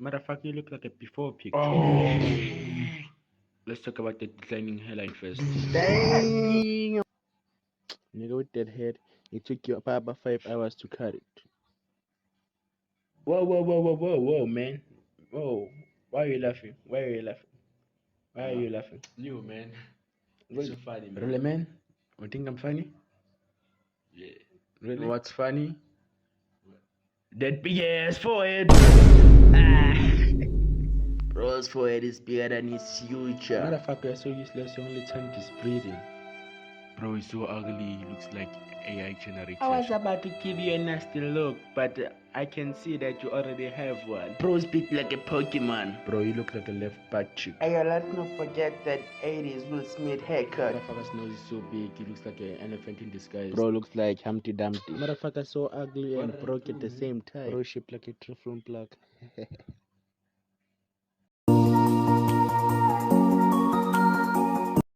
Motherfucker, you look like a before picture. Oh, Let's talk about the declining hairline first. dang. Nigga, with that head, it took you about 5 hours to cut it. Whoa, man. Whoa. Why are you laughing? Why are you laughing? Why are you laughing? You, man. It's Really, so funny, man. really, man? You think I'm funny? Yeah. Really? What's funny? That big ass forehead. Bro's forehead is bigger than his future. Motherfucker, you're so useless. Your only talent is breathing. Bro, he's so ugly. He looks like AI generated. I was about to give you a nasty look, but I can see that you already have one. Bro speak like a Pokemon. Bro, you look like a left butt cheek. Hey, let's not forget that 80s Will Smith haircut. Motherfucker's nose is so big, he looks like an elephant in disguise. Bro looks like Humpty Dumpty. Motherfucker so ugly and broke at the same time. Bro shaped like a truffle plug.